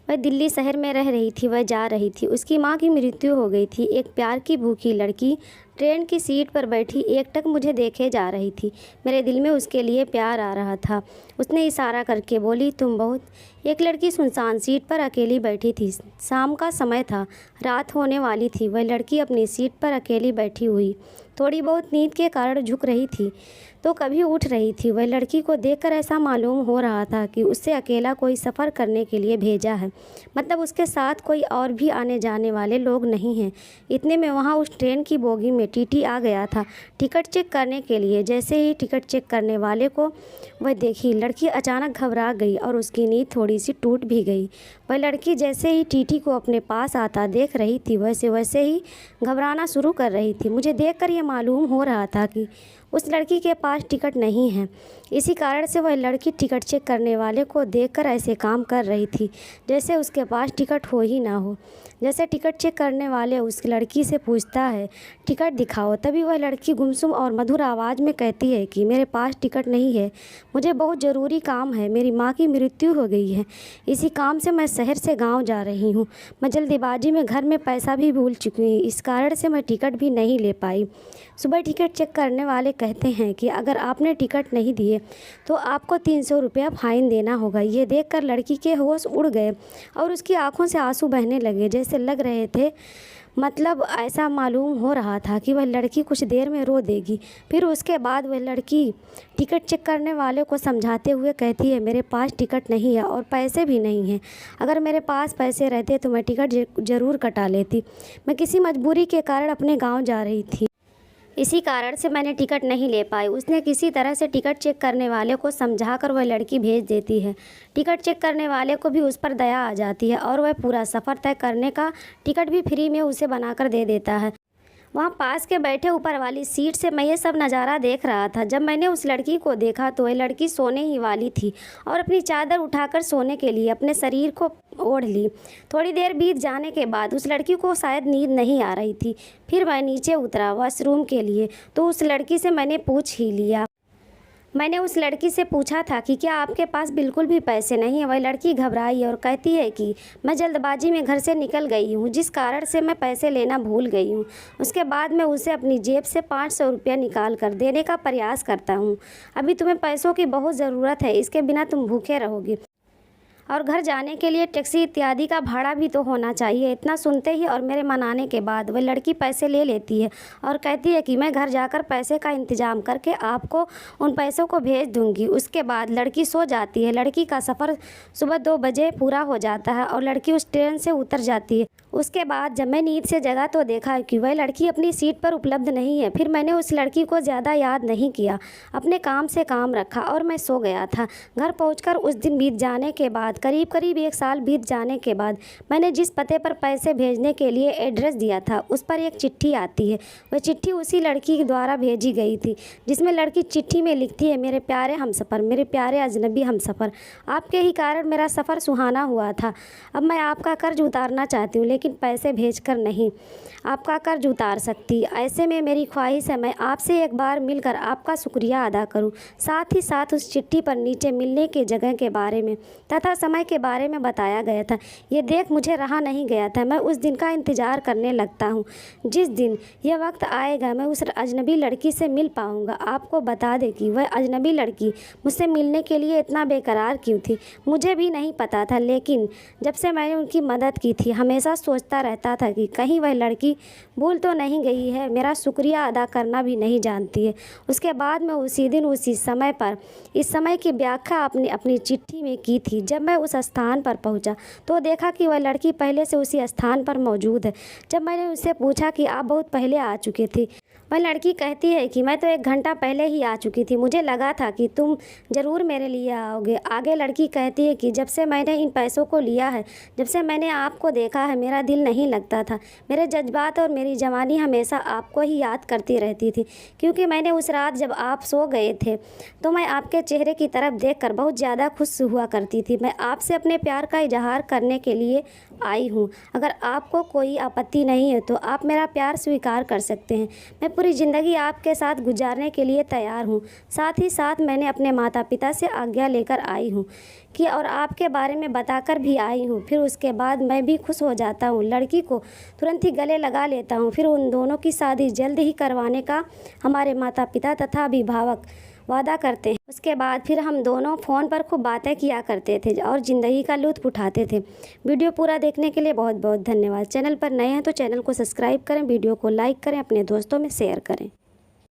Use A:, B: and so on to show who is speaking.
A: वह दिल्ली शहर में रह रही थी, वह जा रही थी। उसकी माँ की मृत्यु हो गई थी। एक प्यार की भूखी लड़की ट्रेन की सीट पर बैठी एकटक मुझे देखे जा रही थी। मेरे दिल में उसके लिए प्यार आ रहा था। उसने इशारा करके बोली, तुम बहुत। एक लड़की सुनसान सीट पर अकेली बैठी थी। शाम का समय था, रात होने वाली थी। वह लड़की अपनी सीट पर अकेली बैठी हुई थोड़ी बहुत नींद के कारण झुक रही थी तो कभी उठ रही थी। वह लड़की को देखकर ऐसा मालूम हो रहा था कि उससे अकेला कोई सफ़र करने के लिए भेजा है, मतलब उसके साथ कोई और भी आने जाने वाले लोग नहीं हैं। इतने में वहाँ उस ट्रेन की बोगी में टीटी आ गया था टिकट चेक करने के लिए। जैसे ही टिकट चेक करने वाले को वह देखी, लड़की अचानक घबरा गई और उसकी नींद थोड़ी सी टूट भी गई। वह लड़की जैसे ही टीटी को अपने पास आता देख रही थी वैसे वैसे ही घबराना शुरू कर रही थी। मुझे देखकर यह मालूम हो रहा था कि उस लड़की के पास टिकट नहीं है। इसी कारण से वह लड़की टिकट चेक करने वाले को देखकर ऐसे काम कर रही थी जैसे उसके पास टिकट हो ही ना हो। जैसे टिकट चेक करने वाले उस लड़की से पूछता है, टिकट दिखाओ, तभी वह लड़की गुमसुम और मधुर आवाज़ में कहती है कि मेरे पास टिकट नहीं है, मुझे बहुत ज़रूरी काम है, मेरी माँ की मृत्यु हो गई है, इसी काम से मैं शहर से गाँव जा रही हूँ। मैं जल्दबाजी में घर में पैसा भी भूल चुकी हूँ, इस कारण से मैं टिकट भी नहीं ले पाई। सुबह टिकट चेक करने वाले कहते हैं कि अगर आपने टिकट नहीं दिए तो आपको 300 रुपया फ़ाइन देना होगा। ये देखकर लड़की के होश उड़ गए और उसकी आंखों से आंसू बहने लगे, जैसे लग रहे थे, मतलब ऐसा मालूम हो रहा था कि वह लड़की कुछ देर में रो देगी। फिर उसके बाद वह लड़की टिकट चेक करने वाले को समझाते हुए कहती है, मेरे पास टिकट नहीं है और पैसे भी नहीं हैं। अगर मेरे पास पैसे रहते तो मैं टिकट ज़रूर कटा लेती। मैं किसी मजबूरी के कारण अपने गाँव जा रही थी, इसी कारण से मैंने टिकट नहीं ले पाई। उसने किसी तरह से टिकट चेक करने वाले को समझाकर वह लड़की भेज देती है। टिकट चेक करने वाले को भी उस पर दया आ जाती है और वह पूरा सफ़र तय करने का टिकट भी फ्री में उसे बनाकर दे देता है। वहाँ पास के बैठे ऊपर वाली सीट से मैं ये सब नज़ारा देख रहा था। जब मैंने उस लड़की को देखा तो वह लड़की सोने ही वाली थी और अपनी चादर उठाकर सोने के लिए अपने शरीर को ओढ़ ली। थोड़ी देर बीत जाने के बाद उस लड़की को शायद नींद नहीं आ रही थी। फिर मैं नीचे उतरा वॉशरूम के लिए तो उस लड़की से मैंने पूछ ही लिया। मैंने उस लड़की से पूछा था कि क्या आपके पास बिल्कुल भी पैसे नहीं हैं। वह लड़की घबराई और कहती है कि मैं जल्दबाजी में घर से निकल गई हूँ, जिस कारण से मैं पैसे लेना भूल गई हूँ। उसके बाद मैं उसे अपनी जेब से 500 रुपया निकाल कर देने का प्रयास करता हूँ। अभी तुम्हें पैसों की बहुत ज़रूरत है, इसके बिना तुम भूखे रहोगे और घर जाने के लिए टैक्सी इत्यादि का भाड़ा भी तो होना चाहिए। इतना सुनते ही और मेरे मनाने के बाद वह लड़की पैसे ले लेती है और कहती है कि मैं घर जाकर पैसे का इंतज़ाम करके आपको उन पैसों को भेज दूंगी। उसके बाद लड़की सो जाती है। लड़की का सफ़र सुबह 2 बजे पूरा हो जाता है और लड़की उस ट्रेन से उतर जाती है। उसके बाद जब मैं नींद से जगा तो देखा कि वह लड़की अपनी सीट पर उपलब्ध नहीं है। फिर मैंने उस लड़की को ज़्यादा याद नहीं किया, अपने काम से काम रखा और मैं सो गया था। घर पहुंचकर उस दिन बीत जाने के बाद करीब 1 साल बीत जाने के बाद मैंने जिस पते पर पैसे भेजने के लिए एड्रेस दिया था उस पर एक चिट्ठी आती है। वह चिट्ठी उसी लड़की द्वारा भेजी गई थी जिसमें लड़की चिट्ठी में लिखती है, मेरे प्यारे हमसफ़र, मेरे प्यारे अजनबी हमसफ़र, आपके ही कारण मेरा सफ़र सुहाना हुआ था। अब मैं आपका कर्ज उतारना चाहती हूँ लेकिन पैसे भेजकर नहीं आपका कर्ज उतार सकती। ऐसे में मेरी ख्वाहिश है मैं आपसे एक बार मिलकर आपका शुक्रिया अदा करूं। साथ ही साथ उस चिट्ठी पर नीचे मिलने की जगह के बारे में तथा समय के बारे में बताया गया था। ये देख मुझे रहा नहीं गया था। मैं उस दिन का इंतज़ार करने लगता हूँ जिस दिन यह वक्त आएगा मैं उस अजनबी लड़की से मिल पाऊँगा। आपको बता दें कि वह अजनबी लड़की मुझसे मिलने के लिए इतना बेकरार क्यों थी मुझे भी नहीं पता था, लेकिन जब से मैंने उनकी मदद की थी हमेशा सोचता रहता था कि कहीं वह लड़की भूल तो नहीं गई है, मेरा शुक्रिया अदा करना भी नहीं जानती है। उसके बाद मैं उसी दिन उसी समय पर इस समय की व्याख्या अपनी चिट्ठी में की थी। जब मैं उस स्थान पर पहुंचा तो देखा कि वह लड़की पहले से उसी स्थान पर मौजूद है। जब मैंने उससे पूछा कि आप बहुत पहले आ चुके थे, वह लड़की कहती है कि मैं तो 1 घंटा पहले ही आ चुकी थी, मुझे लगा था कि तुम ज़रूर मेरे लिए आओगे। आगे लड़की कहती है कि जब से मैंने इन पैसों को लिया है, जब से मैंने आपको देखा है, मेरा दिल नहीं लगता था। मेरे जज्बात और मेरी जवानी हमेशा आपको ही याद करती रहती थी, क्योंकि मैंने उस रात जब आप सो गए थे तो मैं आपके चेहरे की तरफ देखकर बहुत ज़्यादा खुश हुआ करती थी। मैं आपसे अपने प्यार का इजहार करने के लिए आई हूँ। अगर आपको कोई आपत्ति नहीं है तो आप मेरा प्यार स्वीकार कर सकते हैं। मैं पूरी ज़िंदगी आपके साथ गुजारने के लिए तैयार हूँ। साथ ही साथ मैंने अपने माता पिता से आज्ञा लेकर आई हूँ कि और आपके बारे में बताकर भी आई हूँ। फिर उसके बाद मैं भी खुश हो जाता हूँ, लड़की को तुरंत ही गले लगा लेता हूँ। फिर उन दोनों की शादी जल्द ही करवाने का हमारे माता पिता तथा अभिभावक वादा करते हैं। उसके बाद फिर हम दोनों फ़ोन पर खूब बातें किया करते थे और ज़िंदगी का लुत्फ़ उठाते थे। वीडियो पूरा देखने के लिए बहुत बहुत धन्यवाद। चैनल पर नए हैं तो चैनल को सब्सक्राइब करें, वीडियो को लाइक करें, अपने दोस्तों में शेयर करें।